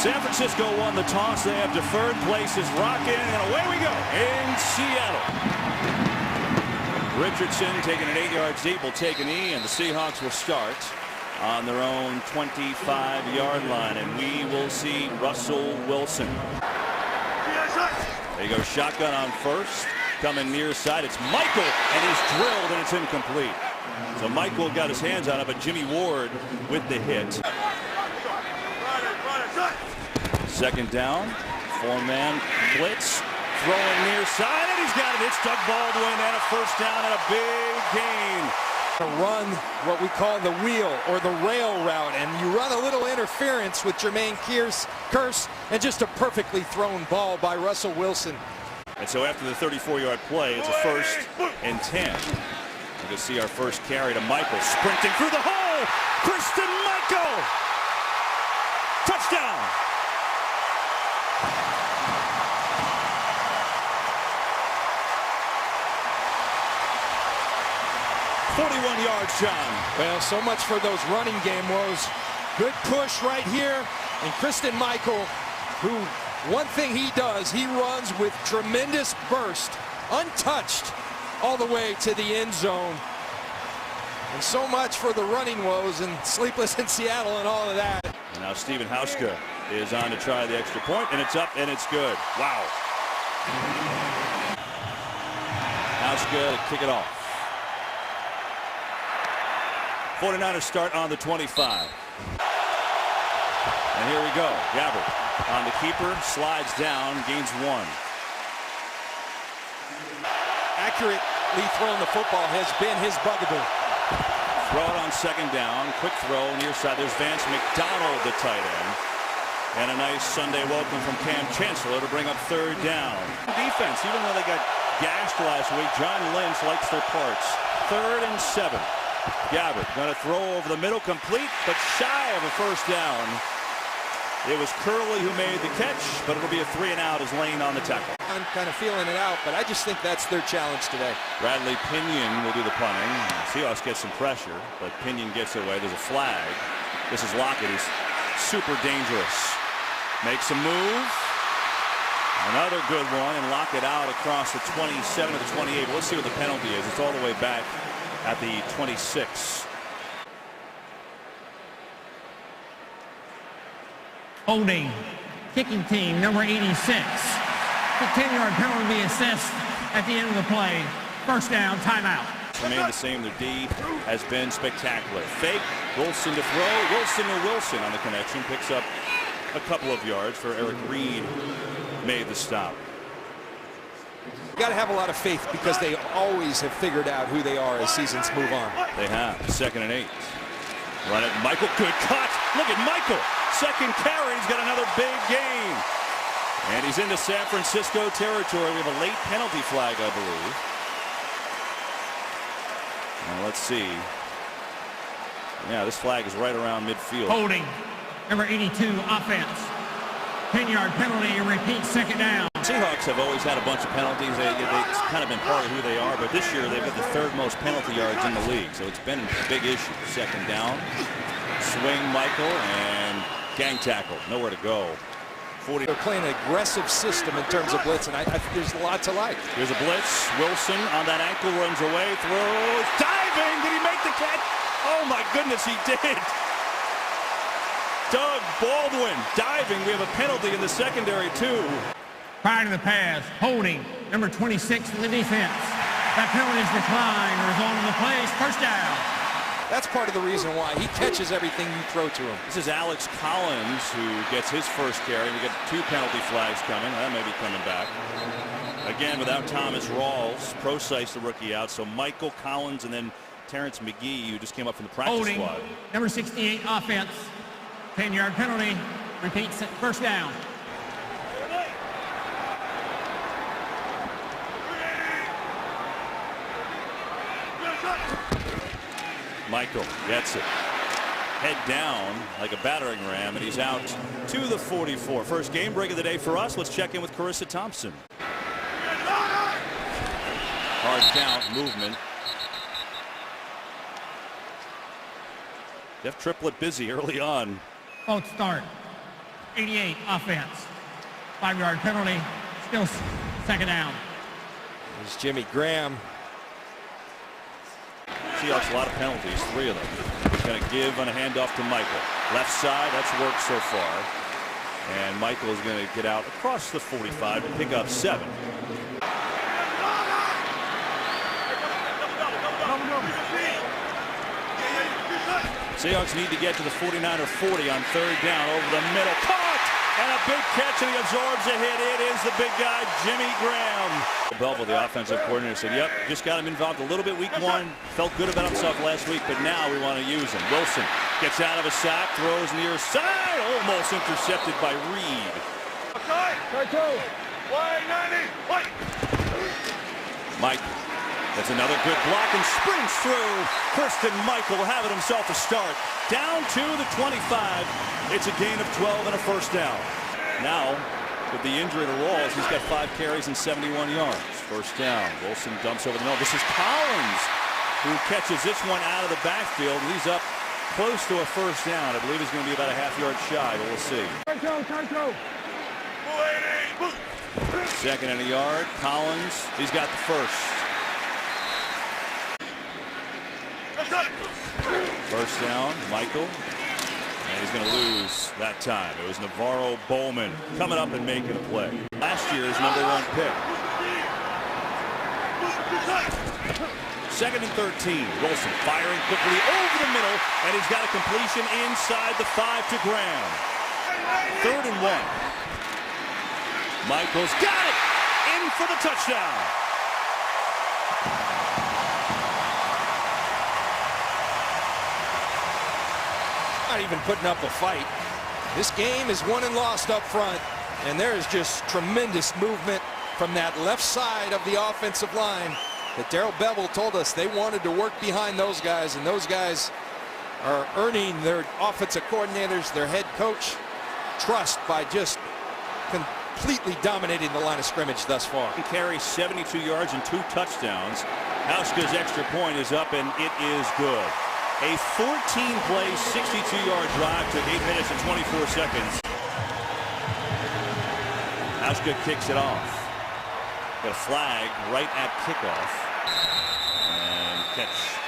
San Francisco won the toss. They have deferred places. Rock in, and away we go in Seattle. Richardson taking it 8 yards deep will take an E, and the Seahawks will start on their own 25-yard line, and we will see Russell Wilson. There you go, shotgun on first, coming near side. It's Michael, and he's drilled, and it's incomplete. So Michael got his hands on it, but Jimmy Ward with the hit. Second down, four-man blitz, throwing near side, and he's got it. It's Doug Baldwin, and a first down and a big gain. To run what we call the wheel or the rail route, and you run a little interference with Jermaine Kearse, and just a perfectly thrown ball by Russell Wilson. And so after the 34-yard play, it's a 1st and 10. You can see our first carry to Michael, sprinting through the hole. Christine Michael, touchdown. "41 yards, John." Well, so much for those running game woes. Good push right here. And Christine Michael, who one thing he does, he runs with tremendous burst, untouched, all the way to the end zone. And so much for the running woes and sleepless in Seattle and all of that. And now Stephen Hauska is on to try the extra point, and it's up, and it's good. Wow. Hauska to kick it off. 49ers start on the 25. And here we go. Gabbert on the keeper, slides down, gains 1. Accurately throwing the football has been his bugaboo. Throw it on second down. Quick throw near side. There's Vance McDonald, the tight end. And a nice Sunday welcome from Cam Chancellor to bring up third down. Defense, even though they got gashed last week, John Lynch likes their parts. 3rd and 7. Gabbert going to throw over the middle, complete, but shy of a first down. It was Curley who made the catch, but it'll be a 3 and out as Lane on the tackle. I'm kind of feeling it out, but I just think that's their challenge today. Bradley Pinion will do the punting. Seahawks get some pressure, but Pinion gets away. There's a flag. This is Lockett. He's super dangerous. Makes a move. Another good one, and Lockett out across the 27 to the 28. Let's see what the penalty is. It's all the way back at the 26. Holding, kicking team, number 86. The 10-yard penalty will be assessed at the end of the play. First down, timeout. Remain the same. Their D has been spectacular. Fake, Wilson to throw. Wilson to Wilson on the connection. Picks up a couple of yards for Eric Reed. Made the stop. You got to have a lot of faith because they always have figured out who they are as seasons move on. They have. 2nd and 8. Run it. Michael, good cut. Look at Michael. Second carry. He's got another big gain. And he's into San Francisco territory. We have a late penalty flag, I believe. Now let's see. Yeah, this flag is right around midfield. Holding, number 82, offense. 10-yard penalty, repeat, second down. Seahawks have always had a bunch of penalties. It's kind of been part of who they are, but this year they've got the 3rd most penalty yards in the league, so it's been a big issue. Second down, swing Michael, and gang tackle. Nowhere to go. 40. They're playing an aggressive system in terms of blitz, and there's a lot to like. Here's a blitz. Wilson on that ankle, runs away, throws, diving. Did he make the catch? Oh my goodness, he did. Doug Baldwin diving. We have a penalty in the secondary too. Prior to the pass, holding, number 26 in the defense. That penalty is declined. Result of the play is first down. That's part of the reason why he catches everything you throw to him. This is Alex Collins who gets his first carry. We got 2 penalty flags coming. That may be coming back. Again, without Thomas Rawls, Procise the rookie out. So Michael Collins and then Terrence McGee, who just came up from the practice holding, squad. Number 68 offense. 10-yard penalty. Repeats first down. Michael gets it. Head down like a battering ram, and he's out to the 44. First game break of the day for us. Let's check in with Carissa Thompson. Hard count, movement. Jeff Triplett busy early on. False start. 88 offense. 5-yard penalty, still second down. There's Jimmy Graham. Seahawks, a lot of penalties, 3 of them. Going to give on a handoff to Michael. Left side, that's worked so far. And Michael is going to get out across the 45 to pick up 7. Seahawks need to get to the 49 or 40 on 3rd down over the middle. Caught! And a big catch, and he absorbs a hit. It is the big guy, Jimmy Graham. Belville, the offensive coordinator, said, yep, just got him involved a little bit week 1. Felt good about himself last week, but now we want to use him. Wilson gets out of a sack, throws near side, almost intercepted by Reed. Mike, that's another good block and sprints through. Christian Michael having himself a start. Down to the 25. It's a gain of 12 and a first down. Now, with the injury to Rawls, he's got 5 carries and 71 yards. First down. Wilson dumps over the middle. This is Collins who catches this one out of the backfield. He's up close to a first down. I believe he's going to be about a half-yard shy, but we'll see. Second and a yard. Collins, he's got the first. First down, Michael. And he's going to lose that time. It was Navarro Bowman coming up and making a play. Last year's #1 pick. Second and 13. Wilson firing quickly over the middle, and he's got a completion inside the 5 to Graham. 3rd and 1. Michael's got it! In for the touchdown! Not even putting up a fight. This game is won and lost up front, and there is just tremendous movement from that left side of the offensive line that Darrell Bevell told us they wanted to work behind those guys, and those guys are earning their offensive coordinators, their head coach, trust by just completely dominating the line of scrimmage thus far. He carries 72 yards and 2 touchdowns. Hauschka's extra point is up, and it is good. A 14-play, 62-yard drive took 8 minutes and 24 seconds. Hauschka kicks it off. Got a flag right at kickoff. And catch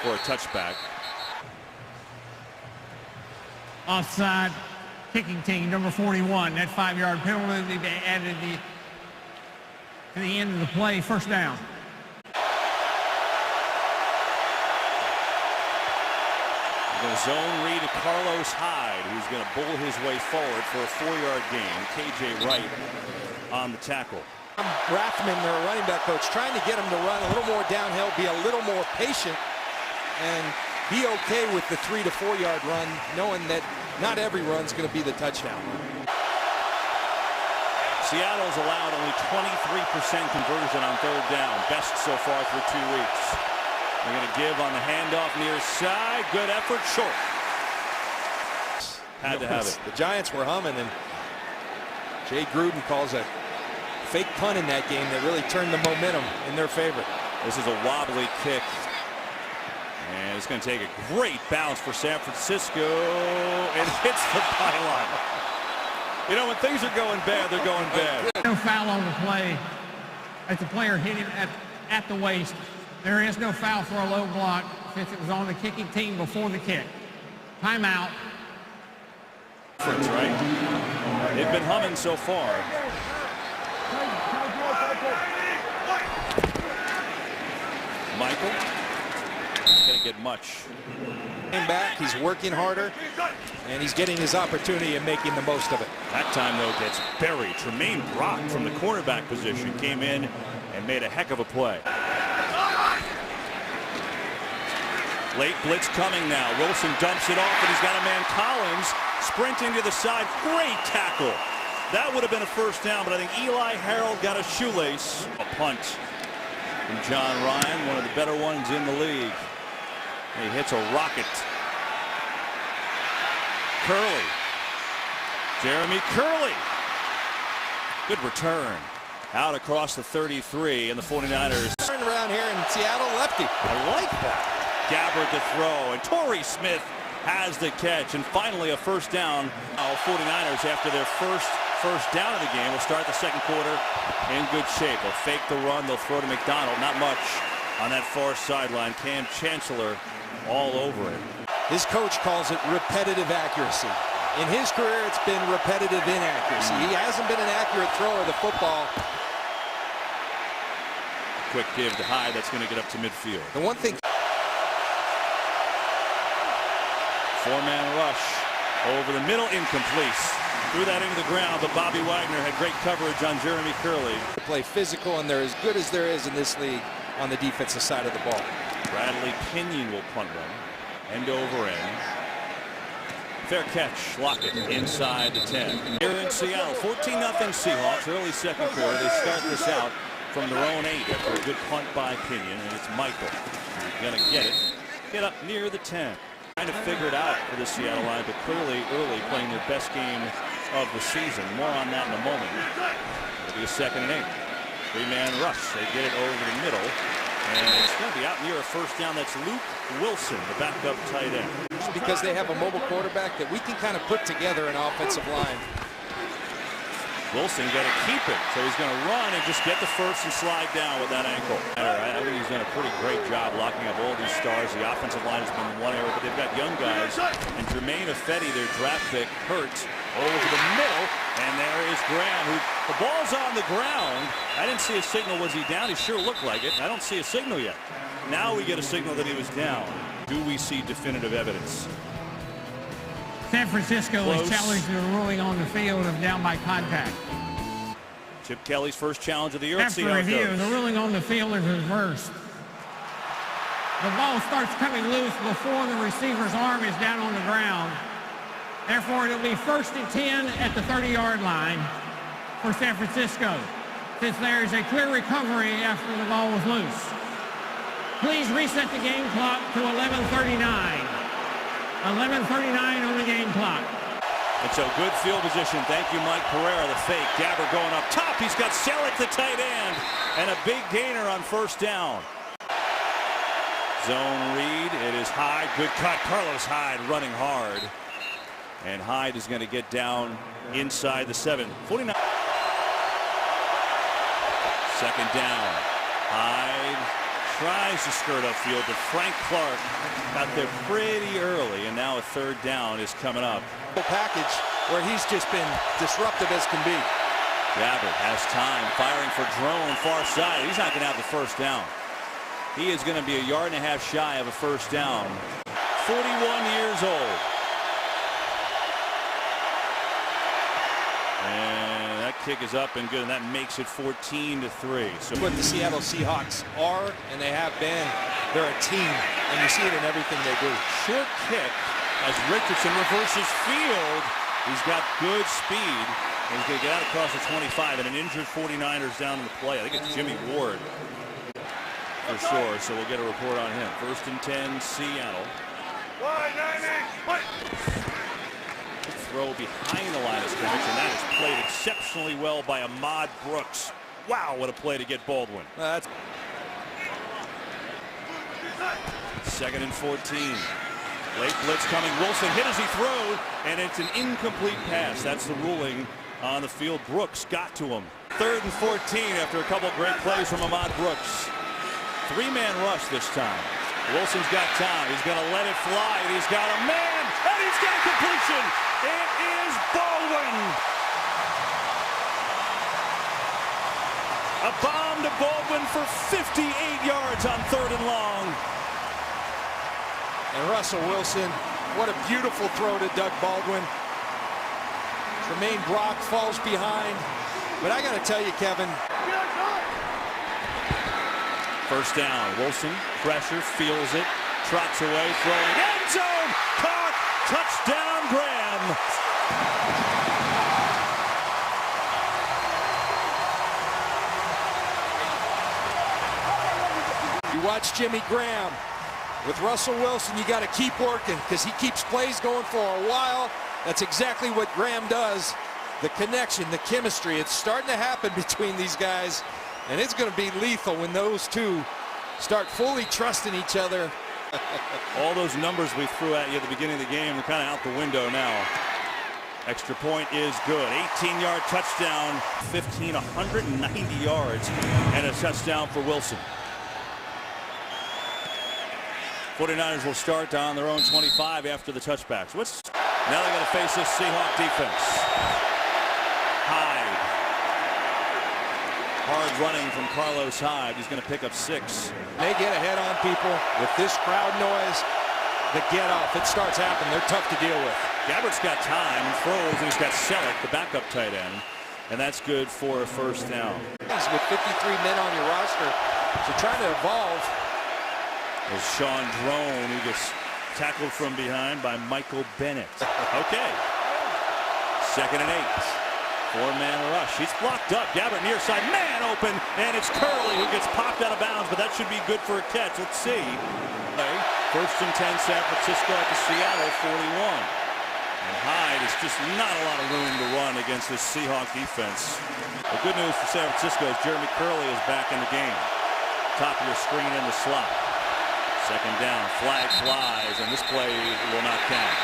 for a touchback. Offside, kicking team, number 41. That 5-yard penalty they added to the end of the play. First down. The zone read to Carlos Hyde, who's going to bull his way forward for a 4-yard gain. KJ Wright on the tackle. Rathman, their running back coach, trying to get him to run a little more downhill, be a little more patient, and be okay with the 3 to 4 yard run, knowing that not every run's going to be the touchdown. Seattle's allowed only 23% conversion on 3rd down, best so far through 2 weeks. They're going to give on the handoff near side. Good effort, short. Had to have it. The Giants were humming, and Jay Gruden calls a fake punt in that game that really turned the momentum in their favor. This is a wobbly kick. And it's going to take a great bounce for San Francisco. It hits the pylon. You know, when things are going bad, they're going bad. No foul on the play. As the player hit him at the waist. There is no foul for a low block since it was on the kicking team before the kick. Timeout. Right? They've been humming so far. Michael. Not going to get much. Came back, he's working harder, and he's getting his opportunity and making the most of it. That time, though, gets buried. Tremaine Brock from the cornerback position came in and made a heck of a play. Late blitz coming now. Wilson dumps it off, and he's got a man, Collins, sprinting to the side. Great tackle. That would have been a first down, but I think Eli Harold got a shoelace. A punt from John Ryan, one of the better ones in the league. He hits a rocket. Curley. Jeremy Curley. Good return. Out across the 33, and the 49ers. Turn around here in Seattle, lefty. I like that. Gabbard to throw, and Torrey Smith has the catch, and finally a first down. 49ers, after their first down of the game, will start the second quarter in good shape. They'll fake the run. They'll throw to McDonald. Not much on that far sideline. Cam Chancellor all over it. His coach calls it repetitive accuracy. In his career, it's been repetitive inaccuracy. He hasn't been an accurate thrower of the football. Quick give to Hyde. That's going to get up to midfield. The one thing. Four-man rush over the middle, incomplete. Threw that into the ground, but Bobby Wagner had great coverage on Jeremy Curley. Play physical, and they're as good as there is in this league on the defensive side of the ball. Bradley Pinion will punt one. End over end. Fair catch. Lockett inside the 10. Here in Seattle, 14-0 Seahawks. Early second quarter. They start this out from their own 8 after a good punt by Pinion, and it's Michael. Gonna get it. Get up near the 10. Trying to figure it out for the Seattle line, but clearly early playing their best game of the season. More on that in a moment. It'll be a 2nd and 8. Three-man rush. They get it over the middle, and it's going to be out near a first down. That's Luke Wilson, the backup tight end. Because they have a mobile quarterback that we can kind of put together an offensive line. Wilson got to keep it, so he's going to run and just get the first and slide down with that ankle. I think he's done a pretty great job locking up all these stars. The offensive line has been one area, but they've got young guys. And Jermaine Ifedi, their draft pick, hurt over the middle. And there is Graham, who the ball's on the ground. I didn't see a signal. Was he down? He sure looked like it. I don't see a signal yet. Now we get a signal that he was down. Do we see definitive evidence? San Francisco is challenged to a ruling on the field of down by contact. Chip Kelly's first challenge of the year. After review, the ruling on the field is reversed. The ball starts coming loose before the receiver's arm is down on the ground. Therefore, it'll be 1st and 10 at the 30-yard line for San Francisco, since there is a clear recovery after the ball was loose. Please reset the game clock to 11:39. 11:39 on the game clock. And so good field position. Thank you, Mike Pereira. The fake. Dabber going up top. He's got Selleck, the tight end, and a big gainer on first down. Zone read. It is Hyde. Good cut. Carlos Hyde running hard. And Hyde is going to get down inside the 7. 49. Second down. Hyde tries to skirt upfield, but Frank Clark got there pretty early, and now a 3rd down is coming up. Package where he's just been disruptive as can be. Gabbard has time, firing for Drone, far side. He's not going to have the first down. He is going to be a yard and a half shy of a first down. 41 years old. And that kick is up and good, and that makes it 14-3. So what the Seattle Seahawks are, and they have been, they're a team, and you see it in everything they do. Short kick as Richardson reverses field. He's got good speed. And he's going to get out across the 25, and an injured 49ers down in the play. I think it's Jimmy Ward for sure, so we'll get a report on him. 1st and 10, Seattle. Throw behind the line of scrimmage, and that is played exceptionally well by Ahmad Brooks. Wow, what a play to get Baldwin. That's 2nd and 14. Late blitz coming. Wilson hit as he throws, and it's an incomplete pass. That's the ruling on the field. Brooks got to him. 3rd and 14 after a couple great plays from Ahmad Brooks. 3-man rush this time. Wilson's got time. He's going to let it fly, and he's got a man, and he's got a completion. It is Baldwin. A bomb to Baldwin for 58 yards on 3rd and long. And Russell Wilson, what a beautiful throw to Doug Baldwin. Tremaine Brock falls behind. But I got to tell you, Kevin. First down. Wilson, pressure, feels it, trots away, throwing, end zone, caught, touchdown, Graham. You watch Jimmy Graham. With Russell Wilson, you got to keep working because he keeps plays going for a while. That's exactly what Graham does. The connection, the chemistry, it's starting to happen between these guys, and it's going to be lethal when those two start fully trusting each other All those numbers we threw at you at the beginning of the game are kind of out the window now. Extra point is good. 18-yard touchdown, 190 yards, and a touchdown for Wilson. 49ers will start on their own 25 after the touchbacks. Now they got to face this Seahawk defense. Hyde. Hard running from Carlos Hyde. He's going to pick up 6. They get ahead on people with this crowd noise. The get off, it starts happening. They're tough to deal with. Gabbert's got time, throws, and he's got Selleck, the backup tight end, and that's good for a first down. With 53 men on your roster, so trying to evolve. As Sean Drone, who gets tackled from behind by Michael Bennett. Okay. 2nd and 8. 4-man rush. He's blocked up. Gabbert near side, man open, and it's Curley who gets popped out of bounds, but that should be good for a catch. Let's see. 1st and 10, San Francisco at the Seattle 41. And Hyde is just not a lot of room to run against this Seahawk defense. The good news for San Francisco is Jeremy Curley is back in the game. Top of your screen in the slot. 2nd down, flag flies, and this play will not count.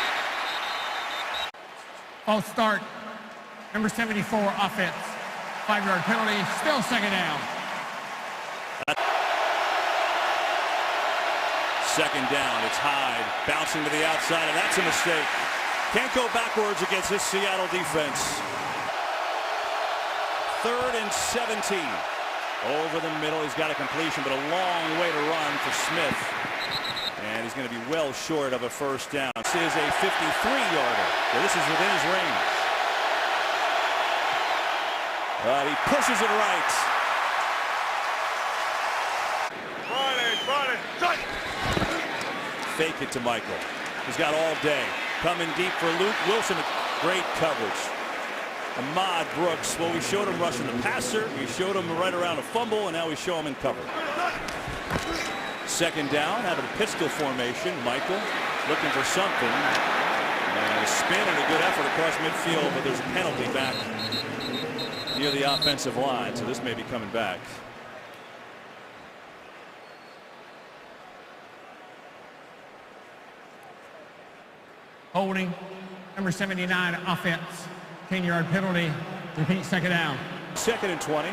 False start. Number 74, offense. 5-yard penalty, still 2nd down. 2nd down, it's Hyde bouncing to the outside, and that's a mistake. Can't go backwards against this Seattle defense. 3rd and 17. Over the middle, he's got a completion, but a long way to run for Smith. And he's going to be well short of a first down. This is a 53-yarder. So this is within his range. He pushes it right. Fake it to Michael. He's got all day. Coming deep for Luke Wilson. Great coverage. Ahmad Brooks. Well, we showed him rushing the passer. We showed him right around a fumble, and now we show him in cover. 2nd down, out of a pistol formation. Michael looking for something. And a spin and a good effort across midfield, but there's a penalty back near the offensive line, so this may be coming back. Holding. Number 79, offense. 10-yard penalty. Repeat, 2nd down. 2nd and 20.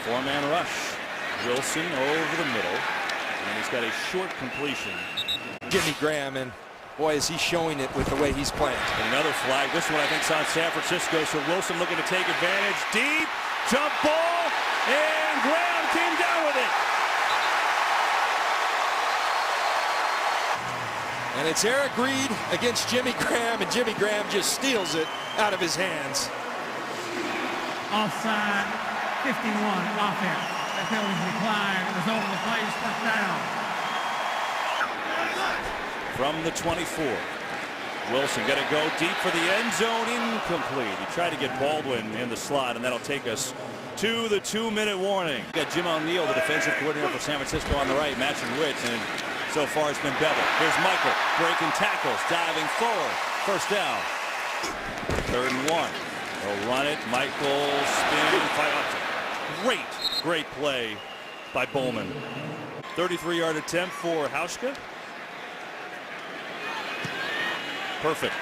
Four-man rush. Wilson over the middle. And he's got a short completion. Jimmy Graham, and boy, is he showing it with the way he's playing. And another flag. This one I think is on San Francisco. So Wilson looking to take advantage. Deep jump ball. And Graham came down with it. And it's Eric Reed against Jimmy Graham, and Jimmy Graham just steals it out of his hands. Offside, 51, offense. That penalty declined. Result of the play is 1st down. From the 24. Wilson got to go deep for the end zone. Incomplete. He tried to get Baldwin in the slot, and that'll take us to the 2-minute warning. Got Jim O'Neill, the defensive coordinator for San Francisco, on the right, matching Witz, and so far it's been Bevel. Here's Michael breaking tackles, diving forward. 1st down. 3rd and 1. They'll run it. Michael spin. Great play by Bowman. 33-yard attempt for Hauschka. Perfect.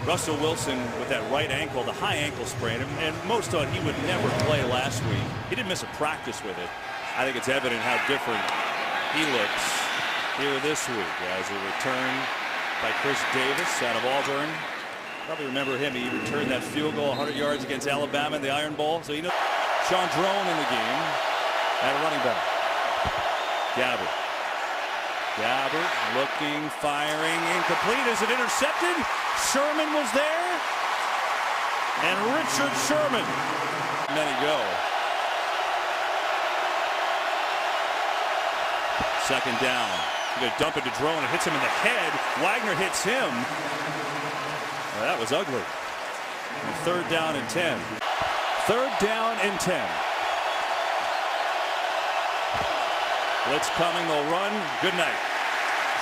Russell Wilson with that right ankle, the high ankle sprain, and most thought he would never play last week. He didn't miss a practice with it. I think it's evident how different he looks here this week as a return by Chris Davis out of Auburn. Probably remember him. He returned that field goal 100 yards against Alabama in the Iron Bowl. So you know Sean Drone in the game at a running back. Gabbert looking, firing, incomplete. Is it intercepted? Sherman was there. And Richard Sherman. Many go. 2nd down. He's going to dump it to Drone. It hits him in the head. Wagner hits him. Well, that was ugly. And 3rd down and 10. 3rd down and 10. Blitz coming. They'll run. Good night.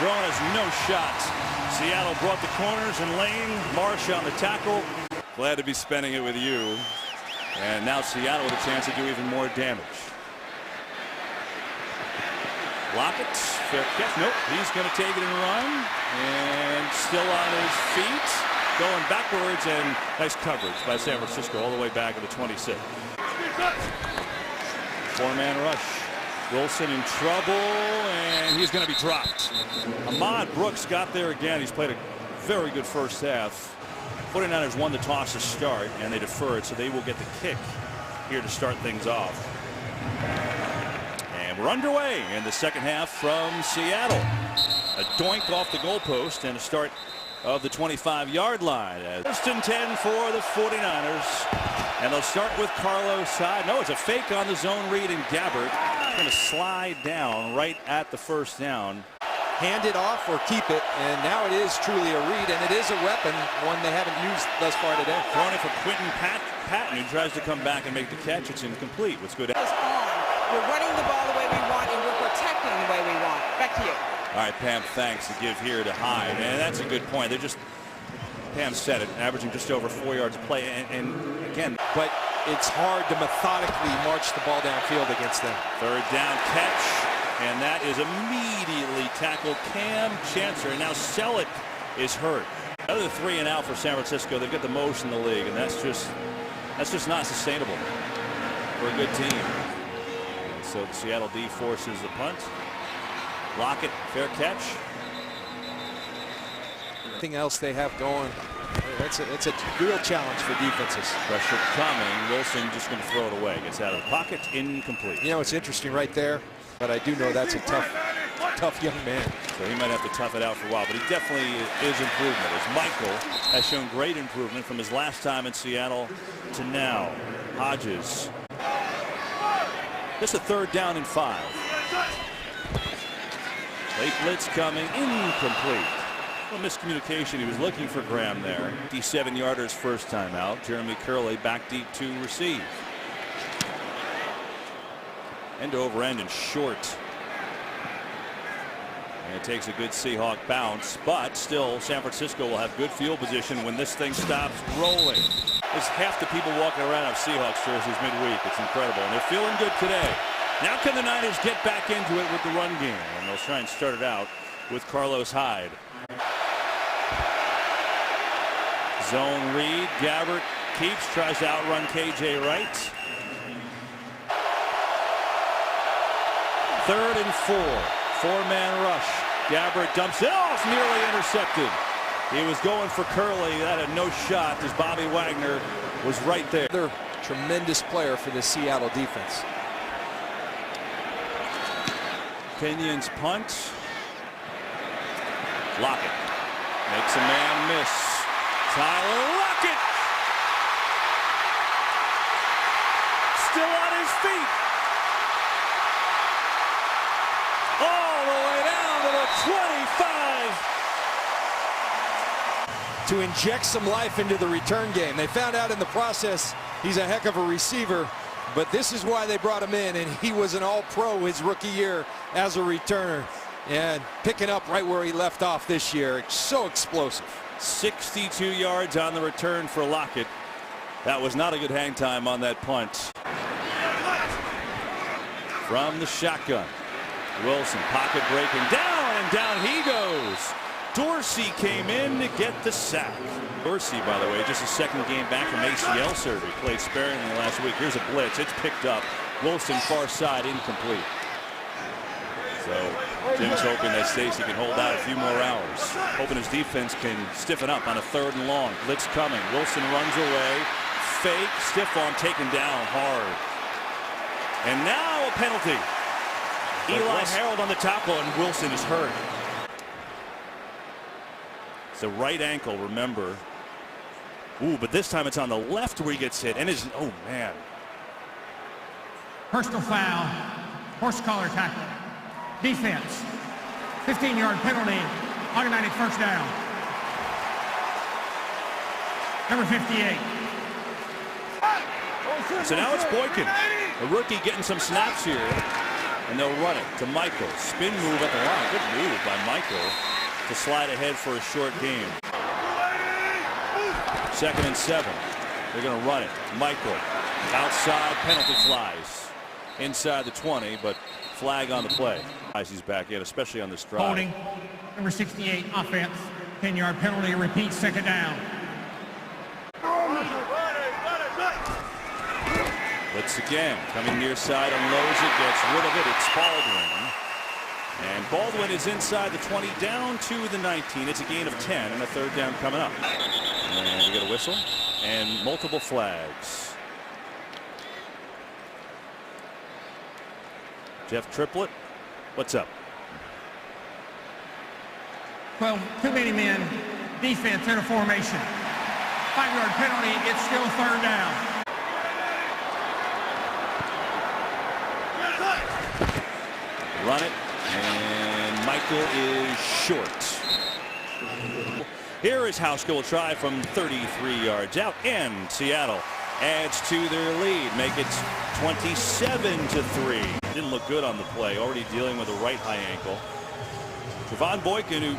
Drone has no shots. Seattle brought the corners and lane. Marsh on the tackle. Glad to be spending it with you. And now Seattle with a chance to do even more damage. Lockett, fair catch. Nope, he's going to take it and run. And still on his feet. Going backwards, and nice coverage by San Francisco all the way back to the 26. Four-man rush. Wilson in trouble, and he's going to be dropped. Ahmad Brooks got there again. He's played a very good first half. 49ers won the toss to start, and they deferred, so they will get the kick here to start things off. And we're underway in the second half from Seattle. A doink off the goalpost and a start of the 25-yard line. First and 10 for the 49ers. And they'll start with Carlos Hyde. No, it's a fake on the zone read, and Gabbert is going to slide down right at the first down. Hand it off or keep it, and now it is truly a read, and it is a weapon, one they haven't used thus far today. Throwing it for Quentin Patton, who tries to come back and make the catch. It's incomplete. What's good? We're running the ball the way we want, and we're protecting the way we want. Back to you. All right, Pam, thanks to give here to Hyde. And that's a good point. They're just, Pam said it, averaging just over 4 yards a play. And again, but it's hard to methodically march the ball downfield against them. Third down catch, and that is immediately tackled Cam Chancellor. And now Selleck is hurt. Another 3 and out for San Francisco. They've got the most in the league, and that's just not sustainable for a good team. And so the Seattle D forces the punt. Lockett, fair catch. Anything else they have going, it's a real challenge for defenses. Pressure coming. Wilson just going to throw it away. Gets out of the pocket. Incomplete. You know, it's interesting right there, but I do know that's a tough young man. So he might have to tough it out for a while, but he definitely is improvement. As Michael has shown great improvement from his last time in Seattle to now. Hodges. Just a third down and 5. Late blitz coming, incomplete. A miscommunication. He was looking for Graham there. 57-yarders first time out. Jeremy Curley back deep to receive. End over end and short. And it takes a good Seahawk bounce, but still San Francisco will have good field position when this thing stops rolling. There's half the people walking around have Seahawks jerseys midweek. It's incredible, and they're feeling good today. Now can the Niners get back into it with the run game? And they'll try and start it out with Carlos Hyde. Zone read. Gabbert keeps, tries to outrun KJ Wright. 3rd and 4. 4-man rush. Gabbert dumps it off, nearly intercepted. He was going for Curley. That had no shot as Bobby Wagner was right there. Another tremendous player for the Seattle defense. Kenyon's punt. Lockett makes a man miss. Tyler Lockett still on his feet. All the way down to the 25. To inject some life into the return game. They found out in the process he's a heck of a receiver, but this is why they brought him in, and he was an all-pro his rookie year as a returner, and picking up right where he left off this year. It's so explosive. 62 yards on the return for Lockett. That was not a good hang time on that punt. From the shotgun, Wilson pocket breaking down, and down he goes. Dorsey came in to get the sack. Dorsey, by the way, just a second game back from ACL surgery. Played sparingly last week. Here's a blitz. It's picked up. Wilson far side, incomplete. So Jim's hoping that Stacy can hold out a few more hours. Hoping his defense can stiffen up on a 3rd and long. Blitz coming. Wilson runs away. Fake. Stiff arm taken down hard. And now a penalty. Eli Harold on the tackle, and Wilson is hurt. It's the right ankle, remember. Ooh, but this time it's on the left where he gets hit. And is, oh man. Personal foul, horse collar tackle. Defense, 15-yard penalty, automatic first down. Number 58. So now it's Boykin, a rookie getting some snaps here, and they'll run it to Michael. Spin move at the line. Good move by Michael to slide ahead for a short game. 2nd and 7. They're going to run it. Michael outside, penalty flies inside the 20, but flag on the play. He's back in, especially on this drive. Holding, number 68, offense. 10-yard penalty, repeat, 2nd down. Blitz again, coming near side, unloads it, gets rid of it. It's Baldwin. And Baldwin is inside the 20, down to the 19. It's a gain of 10 and a 3rd down coming up. And we get a whistle and multiple flags. Jeff Triplett, what's up? Well, too many men, defense in a formation. 5-yard penalty, it's still 3rd down. Run it, and Michael is short. Here is Hauschka, will try from 33 yards out, and Seattle adds to their lead, make it 27-3. Didn't look good on the play, already dealing with a right high ankle. Trevon Boykin, who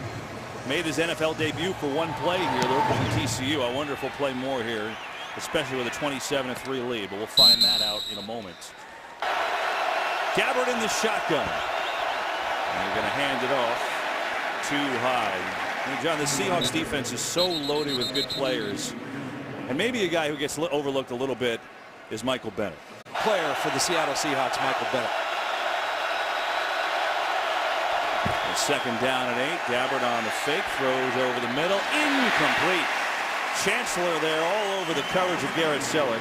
made his NFL debut for one play here, they're playing TCU. I wonder if he'll play more here, especially with a 27-3 lead, but we'll find that out in a moment. Gabbard in the shotgun. And they're going to hand it off too high. I mean, John, the Seahawks defense is so loaded with good players. And maybe a guy who gets overlooked a little bit is Michael Bennett. Player for the Seattle Seahawks, Michael Bennett. And 2nd down and 8. Gabbard on the fake, throws over the middle, incomplete. Chancellor there all over the coverage of Garrett Selleck.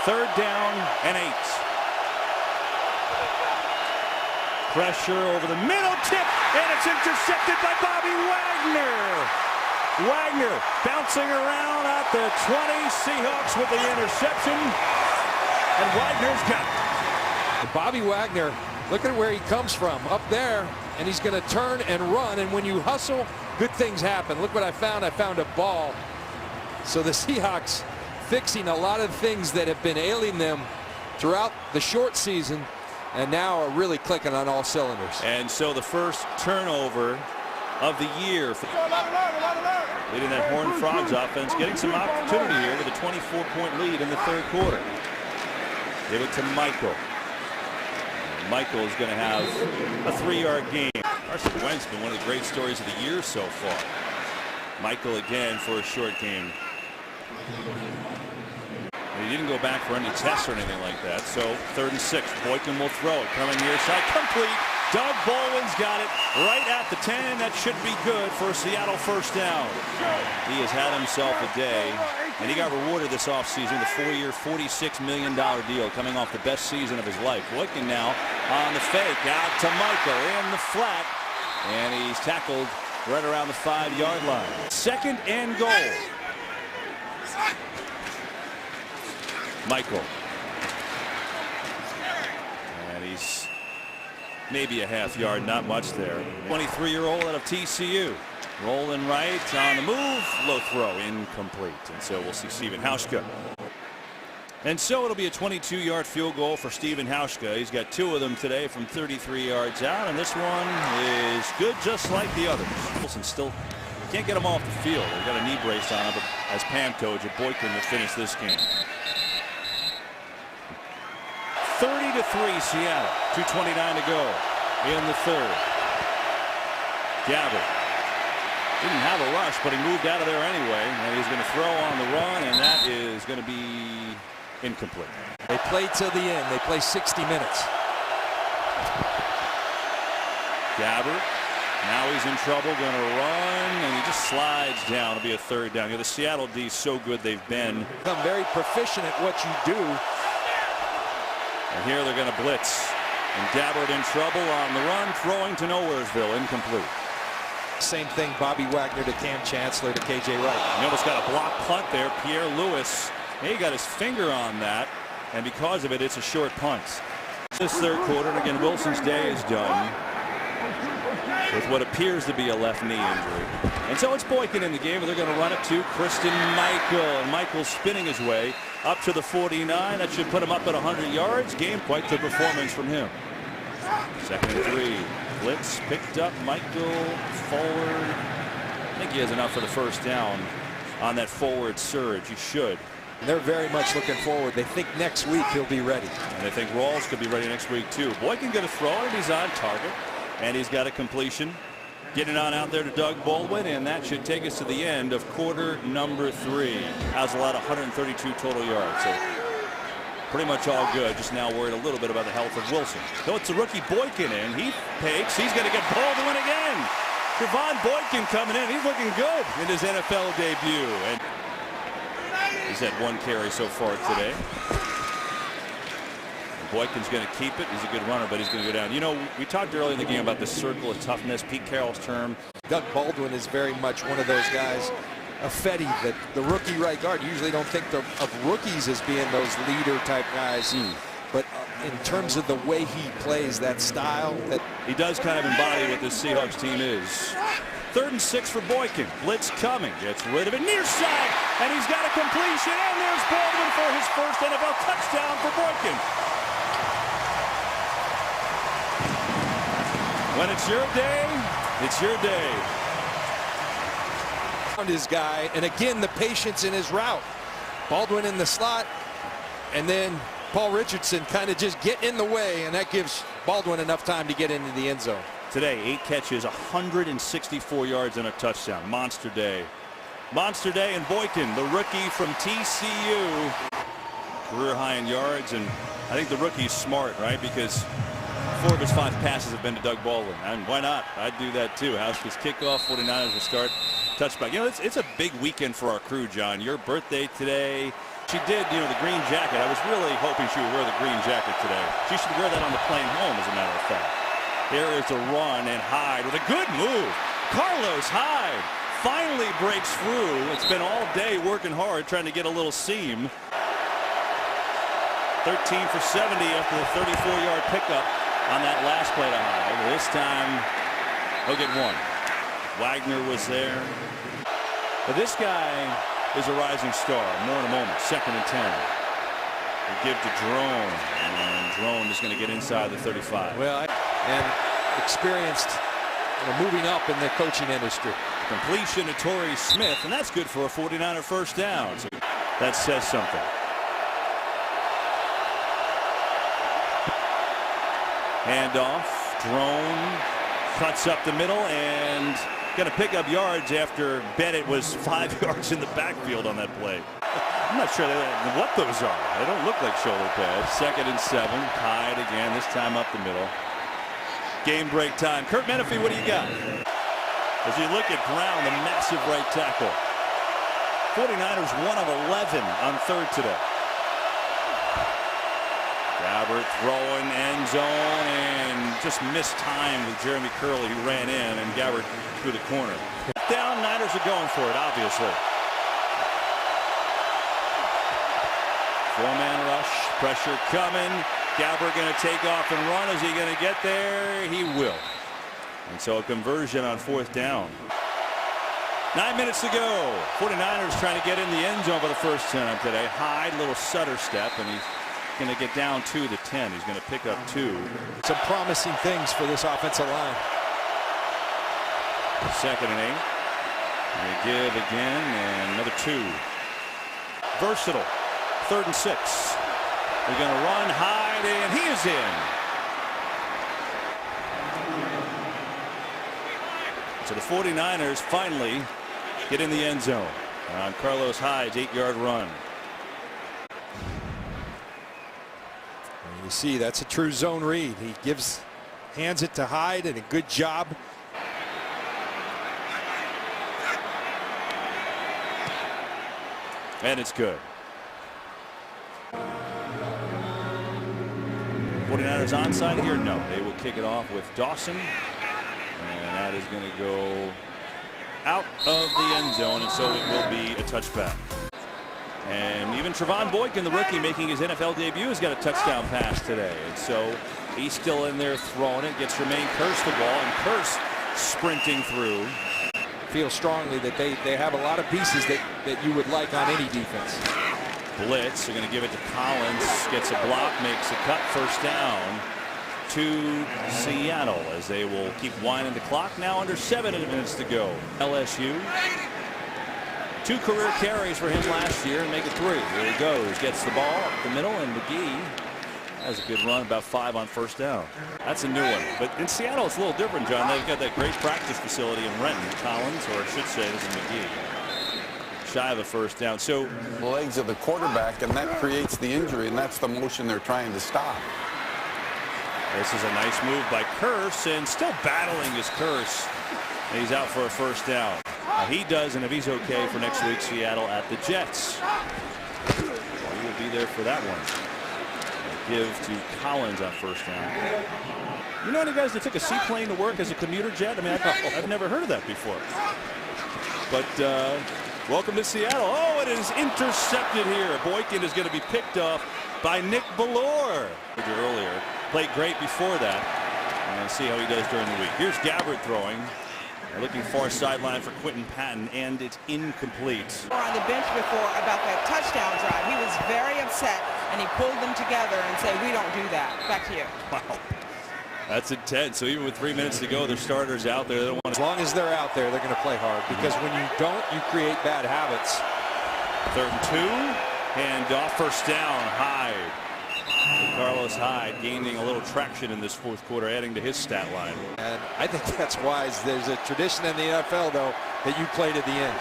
3rd down and 8. Pressure over the middle, tip, and it's intercepted by Bobby Wagner. Wagner bouncing around at the 20. Seahawks with the interception, and Wagner's got it. Bobby Wagner, look at where he comes from, up there, and he's going to turn and run, and when you hustle, good things happen. Look what I found. I found a ball. So the Seahawks fixing a lot of things that have been ailing them throughout the short season, and now are really clicking on all cylinders. And so the first turnover of the year for leading that Horned Frogs offense, getting some opportunity here with a 24-point lead in the 3rd quarter. Give it to Michael. Michael is going to have a 3-yard gain. Carson Wentz been one of the great stories of the year so far. Michael again for a short game. He didn't go back for any tests or anything like that. So 3rd and 6. Boykin will throw it. Coming near side. Complete. Doug Baldwin's got it right at the 10. That should be good for a Seattle 1st down. He has had himself a day. And he got rewarded this offseason with a 4-year, $46 million deal coming off the best season of his life. Boykin now on the fake. Out to Michael in the flat. And he's tackled right around the 5-yard line. 2nd and goal. Michael. And he's maybe a half-yard, not much there. 23-year-old out of TCU. Rolling right, on the move, low throw, incomplete. And so we'll see Stephen Hauschka. And so it'll be a 22-yard field goal for Stephen Hauschka. He's got 2 of them today from 33 yards out, and this one is good just like the others. Wilson still can't get him off the field. They've got a knee brace on him, but as Pam told you, Boykin will finish this game. 30-3 Seattle. 2:29 to go in the 3rd. Gabbard didn't have a rush, but he moved out of there anyway, and he's going to throw on the run, and that is going to be incomplete. They play till the end. They play 60 minutes. Gabbard, now he's in trouble, going to run, and he just slides down. It'll be a 3rd down. You know, the Seattle D is so good they've been. Become very proficient at what you do. And here they're going to blitz. And Gabbard in trouble on the run, throwing to Nowheresville, incomplete. Same thing, Bobby Wagner to Cam Chancellor to KJ Wright. He almost got a block punt there. Pierre Lewis, he got his finger on that, and because of it, it's a short punt. This 3rd quarter, and again, Wilson's day is done with what appears to be a left knee injury. And so it's Boykin in the game, and they're going to run it to Christian Michael. And Michael's spinning his way up to the 49. That should put him up at 100 yards. Game, quite the performance from him. 2nd and 3. Blitz picked up. Michael forward. I think he has enough for the 1st down. on that forward surge. He should. And they're very much looking forward. They think next week he'll be ready. And they think Rawls could be ready next week too. Boy can get a throw, and he's on target. And he's got a completion. Getting on out there to Doug Baldwin, and that should take us to the end of quarter number 3. Has a lot of 132 total yards. So pretty much all good. Just now worried a little bit about the health of Wilson. So it's a rookie Boykin in. He fakes. He's going to get Baldwin again. Trevon Boykin coming in. He's looking good in his NFL debut. And he's had 1 carry so far today. Boykin's going to keep it. He's a good runner, but he's going to go down. You know, we talked earlier in the game about the circle of toughness, Pete Carroll's term. Doug Baldwin is very much one of those guys, a Fetty, that the rookie right guard. You usually don't think of rookies as being those leader type guys. But in terms of the way he plays that style, that he does kind of embody what this Seahawks team is. 3rd and 6 for Boykin. Blitz coming. Gets rid of it. Near side. And he's got a completion. And there's Baldwin for his first NFL touchdown for Boykin. When it's your day, it's your day. Found his guy, and again the patience in his route. Baldwin in the slot, and then Paul Richardson kind of just get in the way, and that gives Baldwin enough time to get into the end zone. Today, 8 catches, 164 yards, and a touchdown. Monster day. Monster day, and Boykin, the rookie from TCU. Career high in yards, and I think the rookie's smart, right? Because 4 of his 5 passes have been to Doug Baldwin, and why not? I'd do that too. House's kickoff, 49ers will start. Touchback. You know, it's a big weekend for our crew, John. Your birthday today. She did, you know, the green jacket. I was really hoping she would wear the green jacket today. She should wear that on the plane home, as a matter of fact. There is a run, and Hyde with a good move. Carlos Hyde finally breaks through. It's been all day working hard, trying to get a little seam. 13 for 70 after the 34-yard pickup on that last play to Hyde. This time, he'll get 1. Wagner was there. But this guy is a rising star. More in a moment. 2nd and 10. They give to Drone. And Drone is going to get inside the 35. Well, and experienced, moving up in the coaching industry. Completion to Torrey Smith, and that's good for a 49er first down. So that says something. Handoff. Drone cuts up the middle and going to pick up yards after Bennett was 5 yards in the backfield on that play. I'm not sure what those are. They don't look like shoulder pads. 2nd and 7. Hyde again, this time up the middle. Game break time. Kurt Menefee, what do you got? As you look at Brown, the massive right tackle. 49ers 1 of 11 on 3rd today. Gabbert throwing end zone and just missed time with Jeremy Curley, who ran in, and Gabbert through the corner. Down, Niners are going for it, obviously. 4-man rush, pressure coming. Gabbert going to take off and run. Is he going to get there? He will. And so a conversion on 4th down. 9 minutes to go. 49ers trying to get in the end zone for the first time today. Hyde, little Sutter step, and he's going to get down to the 10. He's going to pick up 2. Some promising things for this offensive line. 2nd and 8. They give again, and another 2. Versatile. 3rd and 6. They're going to run. Hyde, and he is in. So the 49ers finally get in the end zone on Carlos Hyde's 8-yard run. You see, that's a true zone read. He hands it to Hyde, and a good job. And it's good. 49ers onside here? No. They will kick it off with Dawson. And that is going to go out of the end zone, and so it will be a touchback. And even Trevon Boykin, the rookie, making his NFL debut, has got a touchdown pass today. And so he's still in there throwing it. Gets Jermaine Kearse the ball, and Kearse sprinting through. Feel strongly that they have a lot of pieces that you would like on any defense. Blitz. They're going to give it to Collins. Gets a block, makes a cut, first down to Seattle, as they will keep winding the clock. Now under 7 minutes to go. LSU. 2 career carries for him last year and make it 3. Here he goes, gets the ball up the middle, and McGee has a good run, about 5 on first down. That's a new one. But in Seattle, it's a little different, John. They've got that great practice facility in Renton. Collins, or I should say, this is McGee. Shy of a first down. So the legs of the quarterback, and that creates the injury, and that's the motion they're trying to stop. this is a nice move by Curse, and still battling his Curse. And he's out for a first down. He does, and if he's okay for next week, Seattle at the Jets. Well, he will be there for that one. Give to Collins on first down. You know any guys that took a seaplane to work as a commuter jet? I mean, I've never heard of that before. But welcome to Seattle. Oh, it is intercepted here. Boykin is going to be picked off by Nick Ballore. Earlier, played great before that. And see how he does during the week. Here's Gabbard throwing. Looking far sideline for Quentin Patton, and it's incomplete. On the bench before about that touchdown drive, he was very upset, and he pulled them together and said, "We don't do that." Back to you. Wow, that's intense. So even with 3 minutes to go, their starters out there. They don't want As long as they're out there, they're going to play hard, because when you don't, you create bad habits. 3rd and 2, hand off, first down. Hyde. Carlos Hyde gaining a little traction in this 4th quarter, adding to his stat line. And I think that's wise. There's a tradition in the NFL, though, that you play to the end.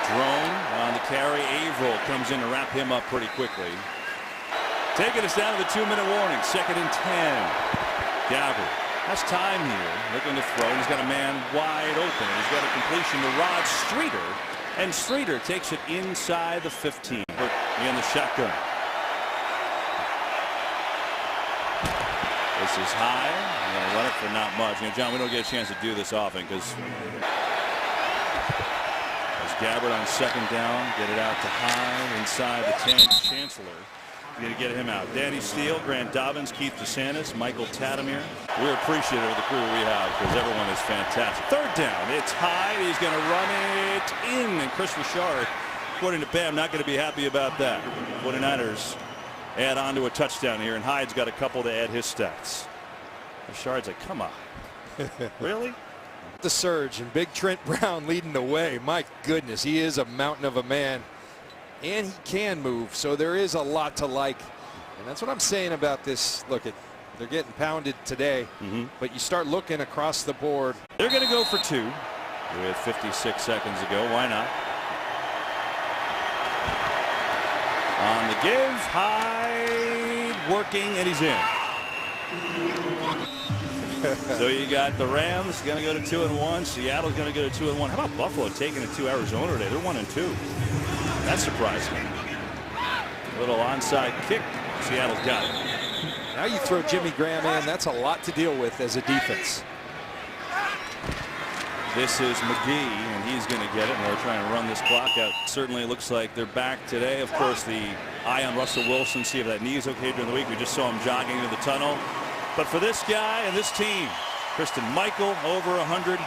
Drone on the carry. Averill comes in to wrap him up pretty quickly. Taking us down to the 2-minute warning. 2nd and 10. Gabbard has time here, looking to throw. He's got a man wide open. He's got a completion to Rod Streeter, and Streeter takes it inside the 15. In the shotgun. This is high. I'm going to run it for not much. You know, John, we don't get a chance to do this often because as Gabbard on 2nd down, get it out to Hyde inside the 10. Chancellor. We need to get him out. Danny Steele, Grant Dobbins, Keith DeSantis, Michael Tatamir. We're appreciative of the crew we have because everyone is fantastic. 3rd down. It's Hyde. He's going to run it in. And Chris Richard, according to Bam, not going to be happy about that. 49ers add on to a touchdown here, and Hyde's got a couple to add his stats. Richard's like, come on. Really? The surge, and Big Trent Brown leading the way. My goodness, he is a mountain of a man, and he can move, so there is a lot to like. And that's what I'm saying about this. Look, they're getting pounded today, but you start looking across the board. They're going to go for 2 with 56 seconds to go. Why not? On the give, Hyde working, and he's in. So you got the Rams going to go to 2-1. Seattle's going to go to 2-1. How about Buffalo taking it to Arizona today? They're 1-2. That's surprising. A little onside kick. Seattle's got it. Now you throw Jimmy Graham in. That's a lot to deal with as a defense. This is McGee, and he's going to get it, and they're trying to run this clock out. Certainly looks like they're back today. Of course, the eye on Russell Wilson, see if that knee is okay during the week. We just saw him jogging into the tunnel. But for this guy and this team, Christine Michael over 100,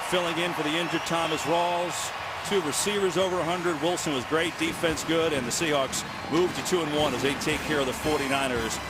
filling in for the injured Thomas Rawls. 2 receivers over 100. Wilson was great, defense good, and the Seahawks move to 2-1 as they take care of the 49ers